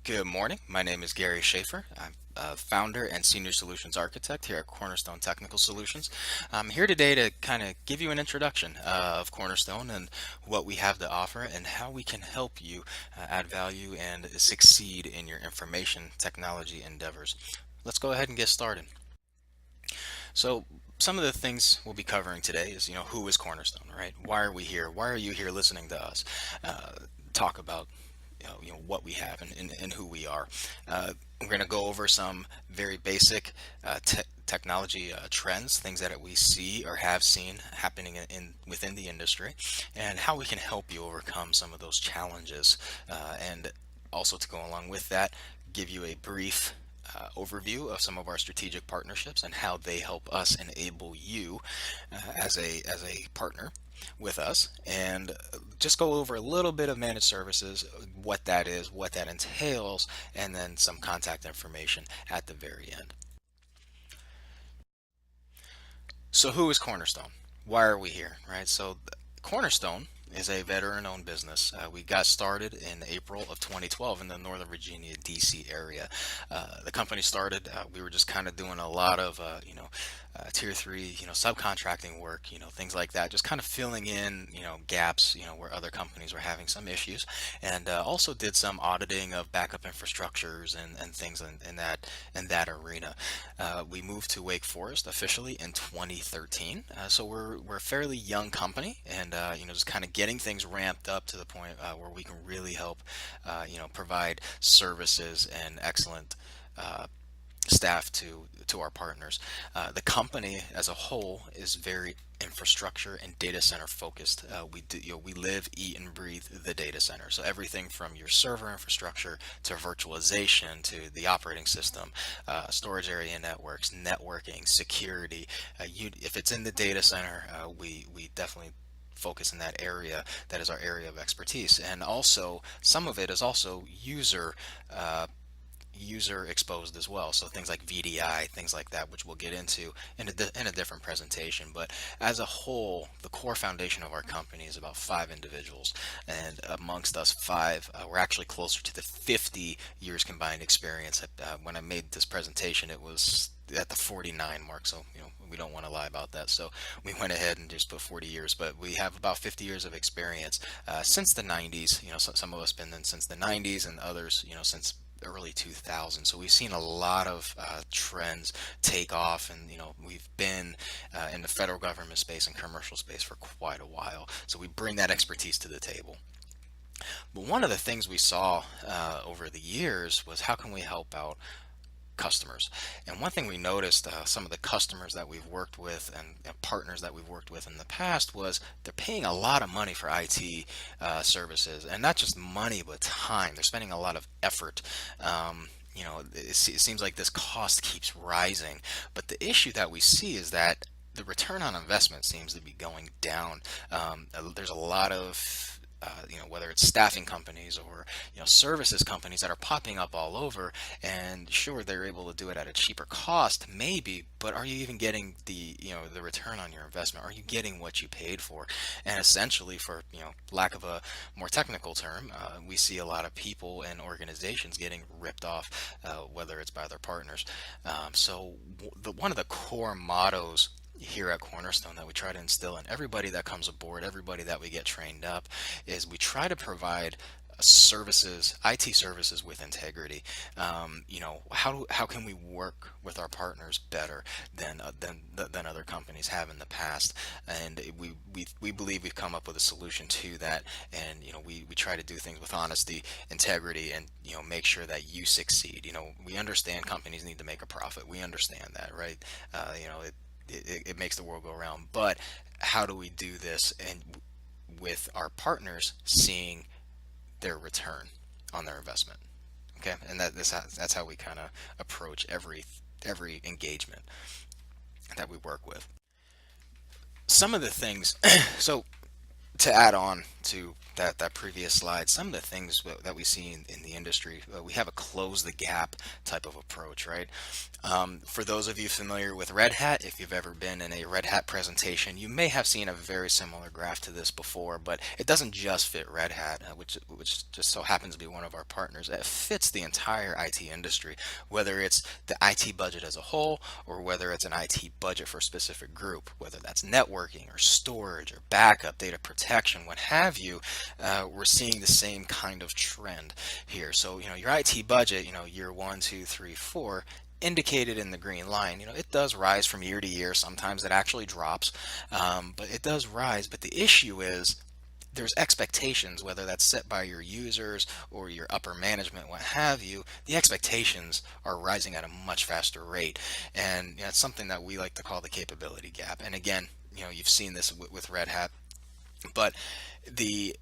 Good morning. My name is Gary Schaefer. I'm a founder and senior solutions architect here at Cornerstone Technical Solutions. I'm here today to kind of give you an introduction of Cornerstone and what we have to offer and how we can help you add value and succeed in your information technology endeavors. Let's go ahead and get started. So, some of the things we'll be covering today is, who is Cornerstone, right? Why are we here? Why are you here listening to us talk about what we have and who we are. We're going to go over some very basic technology trends, things that we see or have seen happening within the industry, and how we can help you overcome some of those challenges. And also to go along with that, give you a brief overview of some of our strategic partnerships and how they help us enable you as a partner with us, and just go over a little bit of managed services, what that is, what that entails, and then some contact information at the very end. So who is Cornerstone? Why are we here, right? So Cornerstone is a veteran-owned business. We got started in April of 2012 in the Northern Virginia, DC area. The company started, we were just kind of doing a lot of, tier three, subcontracting work, things like that, just kind of filling in, gaps, where other companies were having some issues, and also did some auditing of backup infrastructures and things in that arena. We moved to Wake Forest officially in 2013, so we're a fairly young company, and just kind of getting things ramped up to the point where we can really help, provide services and excellent staff to our partners. The company as a whole is very infrastructure and data center focused. We live, eat, and breathe the data center. So everything from your server infrastructure to virtualization to the operating system, storage area networks, networking, security. If it's in the data center, we definitely focus in that area. That is our area of expertise, and also some of it is also user exposed as well. So things like VDI, things like that, which we'll get into in a different presentation. But as a whole, the core foundation of our company is about five individuals. And amongst us five, we're actually closer to the 50 years combined experience. When I made this presentation, it was at the 49 mark. So, we don't want to lie about that. So we went ahead and just put 40 years, but we have about 50 years of experience since the 90s. Some of us been in since the 90s and others, since early 2000s. So we've seen a lot of trends take off, and we've been in the federal government space and commercial space for quite a while. So we bring that expertise to the table. But one of the things we saw over the years was how can we help out customers. And one thing we noticed, some of the customers that we've worked with and partners that we've worked with in the past, was they're paying a lot of money for IT services, and not just money but time. They're spending a lot of effort. It seems like this cost keeps rising, but the issue that we see is that the return on investment seems to be going down. There's a lot of whether it's staffing companies or services companies that are popping up all over, and sure, they're able to do it at a cheaper cost, maybe, but are you even getting the return on your investment? Are you getting what you paid for? And essentially, for lack of a more technical term, we see a lot of people and organizations getting ripped off, whether it's by their partners. One of the core mottos here at Cornerstone that we try to instill in everybody that comes aboard, everybody that we get trained up, is we try to provide services, IT services with integrity. How can we work with our partners better than other companies have in the past? And we believe we've come up with a solution to that. And we try to do things with honesty, integrity, and make sure that you succeed. We understand companies need to make a profit. We understand that, right? It makes the world go around. But how do we do this and with our partners seeing their return on their investment? Okay, and that's how we kind of approach every engagement that we work with. Some of the things, so to add on to that previous slide, some of the things that we see in the industry, we have a close the gap type of approach, right? For those of you familiar with Red Hat, if you've ever been in a Red Hat presentation, you may have seen a very similar graph to this before, but it doesn't just fit Red Hat, which just so happens to be one of our partners. It fits the entire IT industry, whether it's the IT budget as a whole or whether it's an IT budget for a specific group, whether that's networking or storage or backup, data protection, what have you. We're seeing the same kind of trend here. So, your IT budget, year one, two, three, four, indicated in the green line, it does rise from year to year. Sometimes it actually drops, but it does rise. But the issue is there's expectations, whether that's set by your users or your upper management, what have you. The expectations are rising at a much faster rate, and it's something that we like to call the capability gap. And again, you've seen this with Red Hat, but the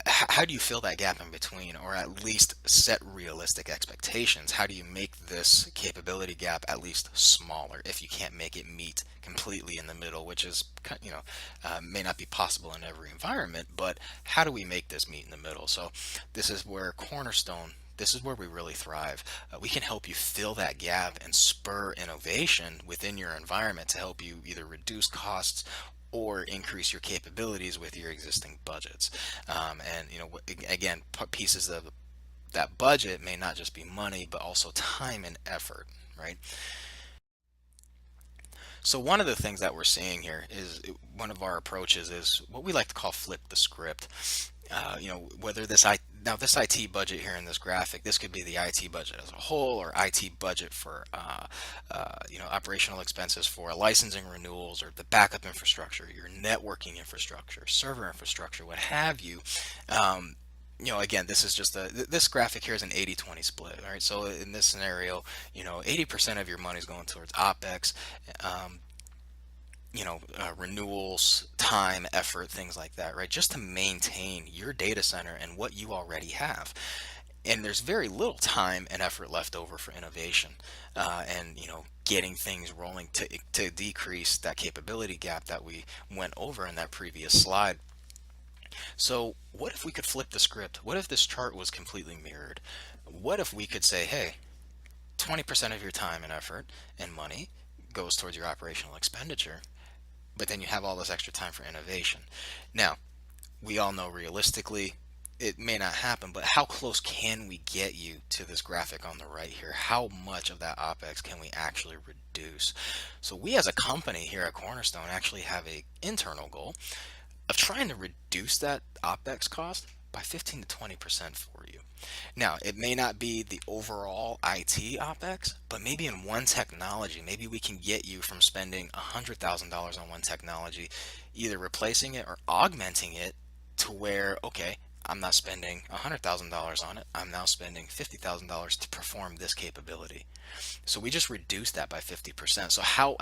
how do you fill that gap in between, or at least set realistic expectations? How do you make this capability gap at least smaller if you can't make it meet completely in the middle, which is, may not be possible in every environment, but how do we make this meet in the middle? So this is where Cornerstone, this is where we really thrive. We can help you fill that gap and spur innovation within your environment to help you either reduce costs or increase your capabilities with your existing budgets. And again, pieces of that budget may not just be money, but also time and effort, right? So one of the things that we're seeing here is one of our approaches is what we like to call flip the script. Whether this IT budget here in this graphic, this could be the IT budget as a whole, or IT budget for operational expenses for licensing renewals, or the backup infrastructure, your networking infrastructure, server infrastructure, what have you. Again, this is just this graphic here is an 80-20 split. All right, so in this scenario, 80% of your money is going towards OpEx. Renewals, time, effort, things like that, right? Just to maintain your data center and what you already have. And there's very little time and effort left over for innovation, and getting things rolling to decrease that capability gap that we went over in that previous slide. So what if we could flip the script? What if this chart was completely mirrored? What if we could say, hey, 20% of your time and effort and money goes towards your operational expenditure, but then you have all this extra time for innovation. Now, we all know realistically it may not happen, but how close can we get you to this graphic on the right here? How much of that OpEx can we actually reduce? So we as a company here at Cornerstone actually have a internal goal of trying to reduce that OpEx cost by 15 to 20% for you. Now, it may not be the overall IT OpEx, but maybe in one technology, maybe we can get you from spending $100,000 on one technology, either replacing it or augmenting it to where, okay, I'm not spending $100,000 on it. I'm now spending $50,000 to perform this capability. So we just reduced that by 50%. So how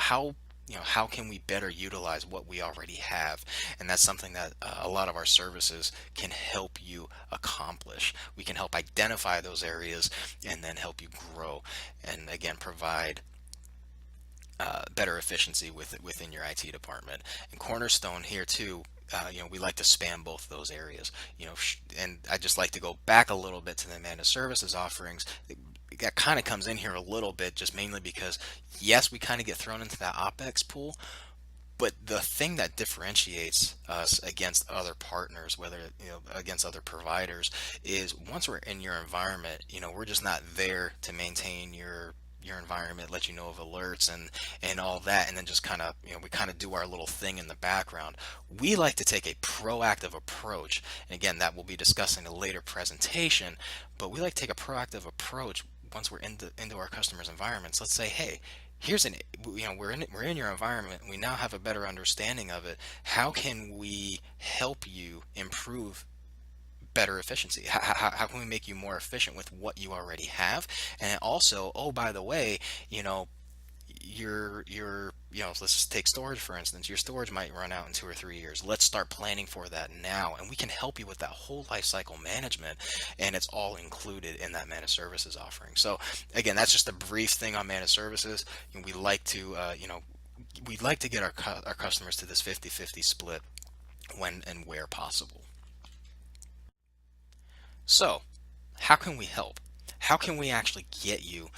can we better utilize what we already have? And that's something that a lot of our services can help you accomplish. We can help identify those areas and then help you grow, and again provide better efficiency within your IT department. And Cornerstone here too, we like to span both those areas. And I just like to go back a little bit to the managed services offerings. That kind of comes in here a little bit, just mainly because yes, we kind of get thrown into that OpEx pool, but the thing that differentiates us against other partners, whether against other providers, is once we're in your environment, we're just not there to maintain your environment, let you know of alerts and all that, and then just kind of we kind of do our little thing in the background. We like to take a proactive approach, and again, that we'll be discussing in a later presentation. But we like to take a proactive approach once we're into our customers' environments. Let's say, hey, we're in your environment. We now have a better understanding of it. How can we help you improve better efficiency? How can we make you more efficient with what you already have? And also, oh, by the way, let's just take storage for instance. Your storage might run out in 2 or 3 years. Let's start planning for that now, and we can help you with that whole life cycle management, and it's all included in that managed services offering. So again, that's just a brief thing on managed services. And we like to we like to get our customers to this 50-50 split. when and where possible. So, how can we help? How can we actually get you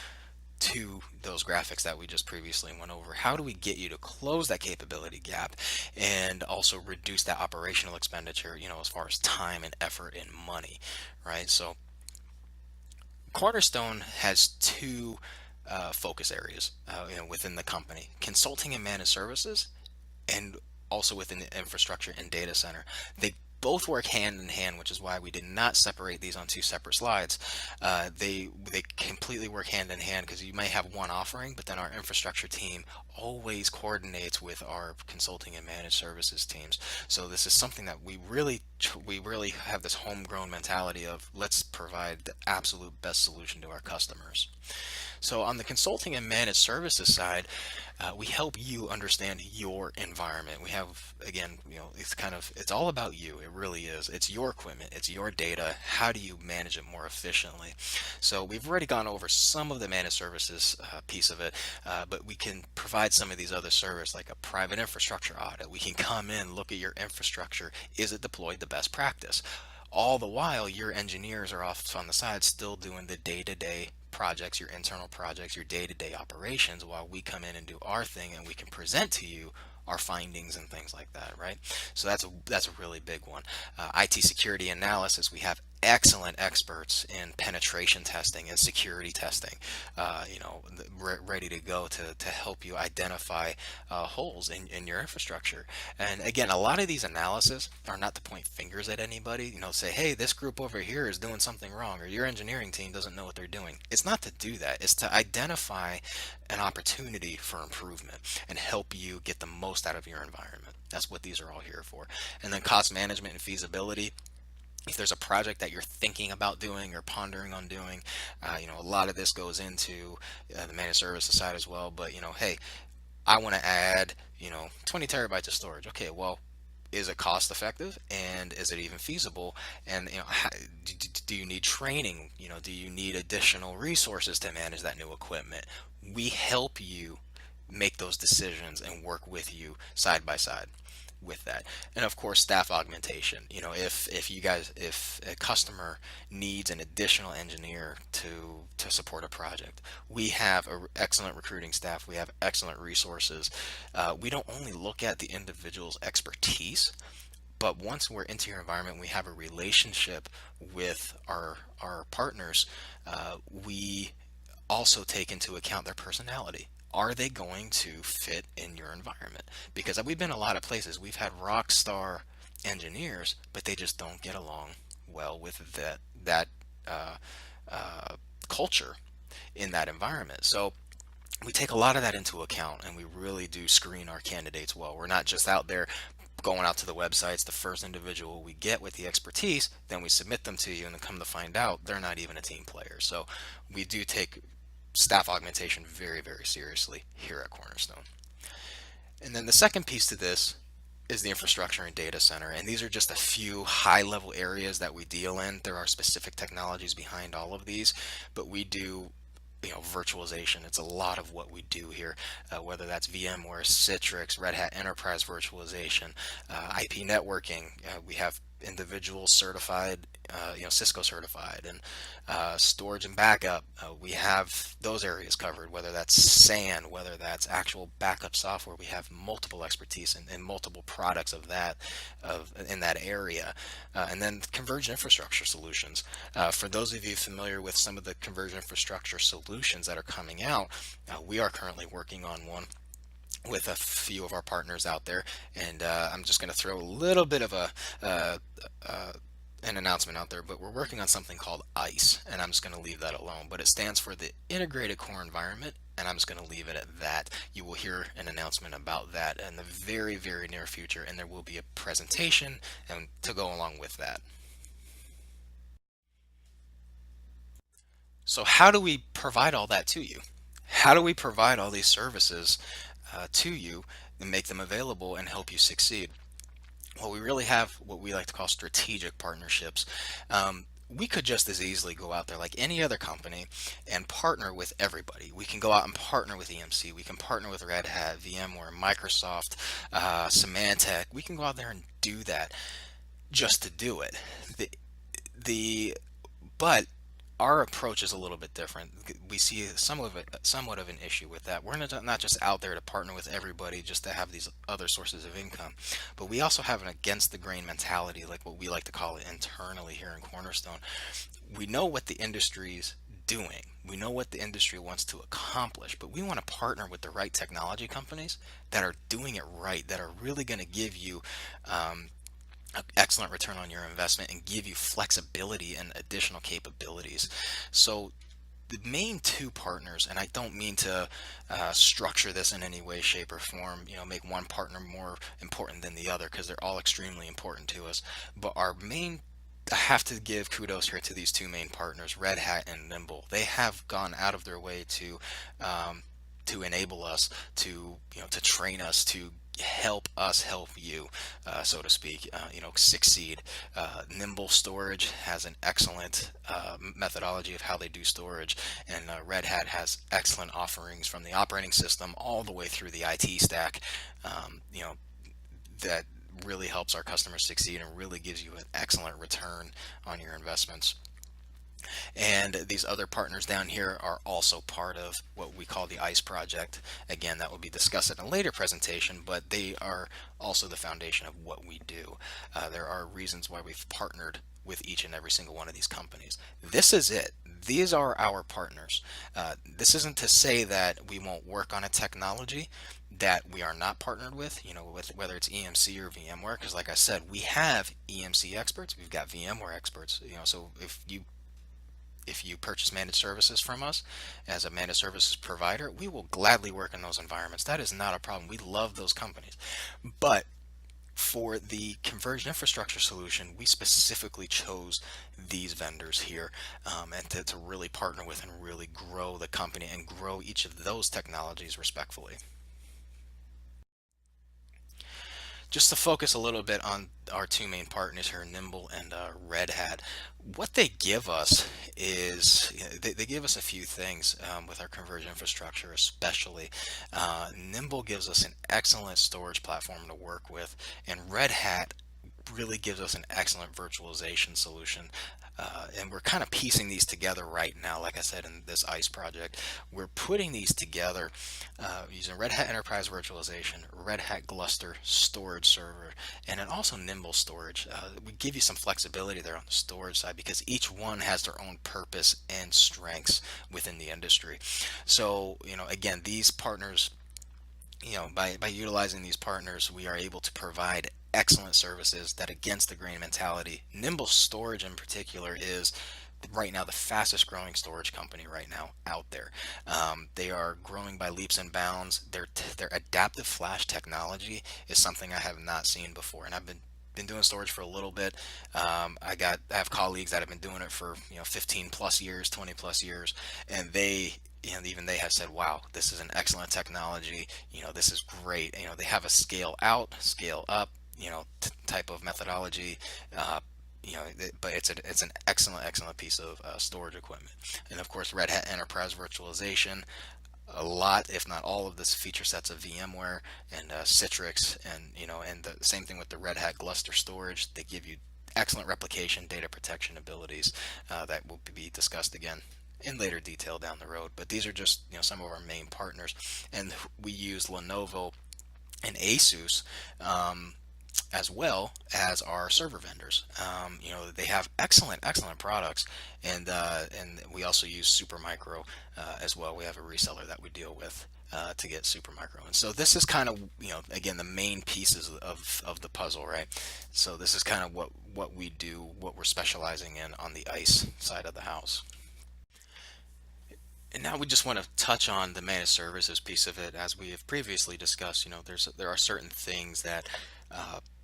to those graphics that we just previously went over? How do we get you to close that capability gap and also reduce that operational expenditure, as far as time and effort and money, right? So Cornerstone has two focus areas, within the company: consulting and managed services, and also within the infrastructure and data center. They both work hand in hand, which is why we did not separate these on two separate slides. They completely work hand in hand, because you may have one offering, but then our infrastructure team always coordinates with our consulting and managed services teams. So this is something that we really have this homegrown mentality of, let's provide the absolute best solution to our customers. So on the consulting and managed services side, we help you understand your environment. We have, again, it's all about you. It really is. It's your equipment, it's your data. How do you manage it more efficiently? So we've already gone over some of the managed services piece of it, but we can provide some of these other services, like a private infrastructure audit. We can come in, look at your infrastructure. Is it deployed the best practice? All the while, your engineers are off on the side still doing the day-to-day projects, your internal projects, your day-to-day operations, while we come in and do our thing, and we can present to you our findings and things like that, right? So that's a really big one. IT security analysis, we have excellent experts in penetration testing and security testing, ready to go to help you identify holes in your infrastructure. And again, a lot of these analysis are not to point fingers at anybody, say, hey, this group over here is doing something wrong, or your engineering team doesn't know what they're doing. It's not to do that. It's to identify an opportunity for improvement and help you get the most out of your environment. That's what these are all here for. And then cost management and feasibility. If there's a project that you're thinking about doing or pondering on doing, a lot of this goes into the managed services side as well. But hey, I want to add 20 terabytes of storage. Okay, well, is it cost effective, and is it even feasible? And do you need training? Do you need additional resources to manage that new equipment? We help you make those decisions and work with you side by side with that. And of course, staff augmentation. If a customer needs an additional engineer to support a project, we have an excellent recruiting staff. We have excellent resources. We don't only look at the individual's expertise, but once we're into your environment, we have a relationship with our partners. We also take into account their personality. Are they going to fit in your environment? Because we've been a lot of places. We've had rock star engineers, but they just don't get along well with that uh, culture in that environment. So we take a lot of that into account, and we really do screen our candidates well. We're not just out there going out to the websites. The first individual we get with the expertise, then we submit them to you, and then come to find out they're not even a team player. So we do take staff augmentation very, very seriously here at Cornerstone. And then the second piece to this is the infrastructure and data center. And these are just a few high level areas that we deal in. There are specific technologies behind all of these, but we do virtualization. It's a lot of what we do here, whether that's VMware, Citrix, Red Hat Enterprise Virtualization, IP networking. We have individuals certified, Cisco certified, and storage and backup. We have those areas covered, whether that's SAN, whether that's actual backup software. We have multiple expertise and multiple products in that area. And then converged infrastructure solutions. For those of you familiar with some of the converged infrastructure solutions that are coming out, we are currently working on one with a few of our partners out there, and I'm just going to throw a little bit of uh, uh, an announcement out there, but we're working on something called ICE, and I'm just going to leave that alone. But it stands for the Integrated Core Environment, and I'm just going to leave it at that. You will hear an announcement about that in the very, very near future, and there will be a presentation and to go along with that. So how do we provide all that to you? How do we provide all these services to you and make them available and help you succeed? Well, we really have what we like to call strategic partnerships. we could just as easily go out there like any other company and partner with everybody. We can go out and partner with EMC. We can partner with Red Hat, VMware, Microsoft, Symantec. We can go out there and do that just to do it. The the but our approach is a little bit different. We see somewhat of an issue with that. We're not just out there to partner with everybody just to have these other sources of income, but we also have an against the grain mentality, like what we like to call it internally here in Cornerstone. We know what the industry's doing. We know what the industry wants to accomplish, but we want to partner with the right technology companies that are doing it right, that are really going to give you excellent return on your investment and give you flexibility and additional capabilities. So the main two partners, and I don't mean to structure this in any way, shape, or form, make one partner more important than the other, because they're all extremely important to us. But our main, I have to give kudos here to these two main partners, Red Hat and Nimble. They have gone out of their way to enable us, to train us, to help us help you, so to speak, succeed. Nimble Storage has an excellent methodology of how they do storage, and Red Hat has excellent offerings from the operating system all the way through the IT stack. That really helps our customers succeed and really gives you an excellent return on your investments. And these other partners down here are also part of what we call the ICE project. Again, that will be discussed in a later presentation, but they are also the foundation of what we do. There are reasons why we've partnered with each and every single one of these companies. This is it. These are our partners. This isn't to say that we won't work on a technology that we are not partnered with, with whether it's EMC or VMware, because like I said, we have EMC experts, we've got VMware experts, so if you purchase managed services from us as a managed services provider, we will gladly work in those environments. That is not a problem. We love those companies. But for the converged infrastructure solution, we specifically chose these vendors here, and to really partner with and really grow the company and grow each of those technologies respectfully. Just to focus a little bit on our two main partners here, Nimble and Red Hat, what they give us is, they give us a few things with our converged infrastructure, especially. Nimble gives us an excellent storage platform to work with, and Red Hat really gives us an excellent virtualization solution. And we're kind of piecing these together right now. Like I said, in this ICE project, we're putting these together using Red Hat Enterprise Virtualization, Red Hat Gluster Storage Server, and then also Nimble Storage. We give you some flexibility there on the storage side because each one has their own purpose and strengths within the industry. So, again, these partners, by utilizing these partners, we are able to provide excellent services that against the grain mentality. Nimble Storage in particular is right now the fastest growing storage company right now out there. They are growing by leaps and bounds. Their adaptive flash technology is something I have not seen before, and I've been doing storage for a little bit. I have colleagues that have been doing it for 15 plus years, 20 plus years, and even they have said, wow, this is an excellent technology. This is great. They have a scale out, scale up, type of methodology. But it's an excellent piece of storage equipment. And of course, Red Hat Enterprise Virtualization, a lot, if not all, of this feature sets of VMware and Citrix, and the same thing with the Red Hat Gluster Storage. They give you excellent replication, data protection abilities that will be discussed again in later detail down the road. But these are just some of our main partners, and we use Lenovo and ASUS as well as our server vendors. They have excellent products, and we also use Supermicro as well. We have a reseller that we deal with to get Supermicro, and so this is kind of again the main pieces of the puzzle, right? So this is kind of what we do, what we're specializing in on the ICE side of the house. And now we just want to touch on the managed services piece of it. As we have previously discussed, there are certain things that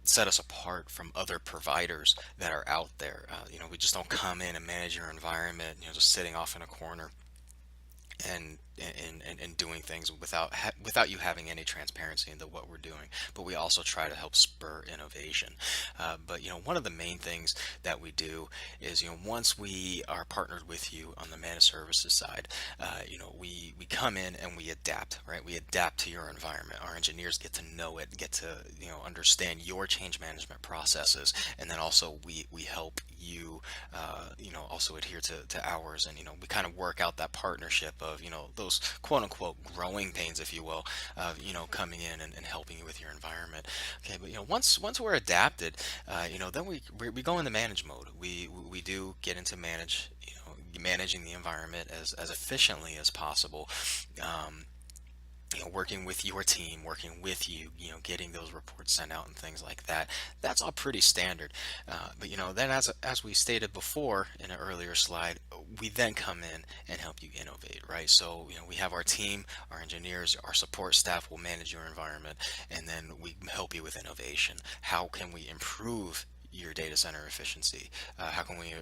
set us apart from other providers that are out there. We just don't come in and manage your environment, just sitting off in a corner. and doing things without you having any transparency into what we're doing. But we also try to help spur innovation. But one of the main things that we do is, once we are partnered with you on the managed services side, we come in and we adapt, right? We adapt to your environment. Our engineers get to know it, get to understand your change management processes, and then also we help you also adhere to ours, and we kind of work out that partnership of those quote unquote growing pains, if you will, of coming in and helping you with your environment. Okay, but once we're adapted, then we go into manage mode. We do get into managing the environment as efficiently as possible. um, Working with your team, working with you, getting those reports sent out and things like that. That's all pretty standard. But then as we stated before in an earlier slide, we then come in and help you innovate, right? So we have our team, our engineers, our support staff will manage your environment, and then we help you with innovation. How can we improve your data center efficiency? How can we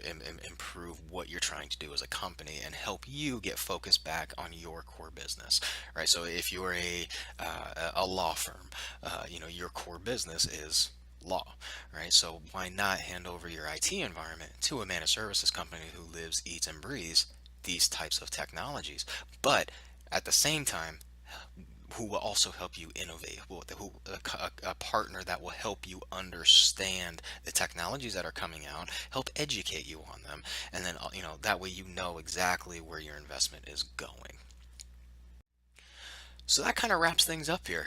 improve what you're trying to do as a company and help you get focused back on your core business, right? So if you're a law firm, your core business is law, right? So why not hand over your IT environment to a managed services company who lives, eats, and breathes these types of technologies, but at the same time who will also help you innovate, a partner that will help you understand the technologies that are coming out, help educate you on them, and then that way exactly where your investment is going. So that kind of wraps things up here.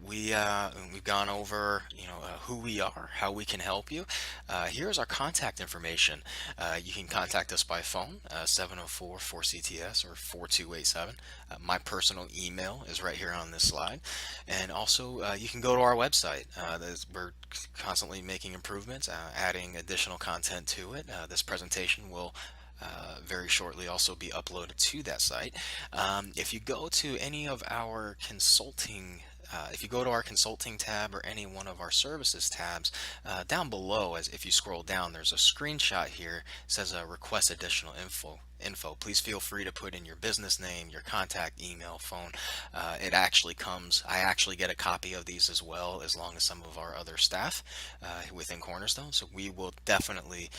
We've gone over who we are, how we can help you. Here's our contact information. You can contact us by phone, 704-4CTS or 4287. My personal email is right here on this slide, and also you can go to our website. We're constantly making improvements, adding additional content to it. This presentation will very shortly also be uploaded to that site. If you go to any of our consulting if you go to our consulting tab or any one of our services tabs, down below, as if you scroll down, there's a screenshot here. It says request additional info. Please feel free to put in your business name, your contact, email, phone. I actually get a copy of these as well, as long as some of our other staff within Cornerstone. So we will definitely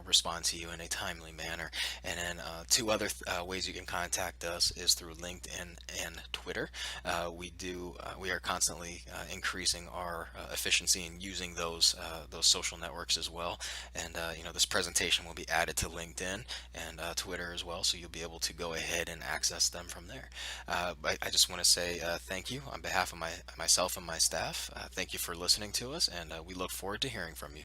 respond to you in a timely manner. And then two other ways you can contact us is through LinkedIn and Twitter. We are constantly increasing our efficiency in using those social networks as well. And this presentation will be added to LinkedIn and Twitter as well, so you'll be able to go ahead and access them from there. I just want to say thank you on behalf of myself and my staff. Thank you for listening to us, and we look forward to hearing from you.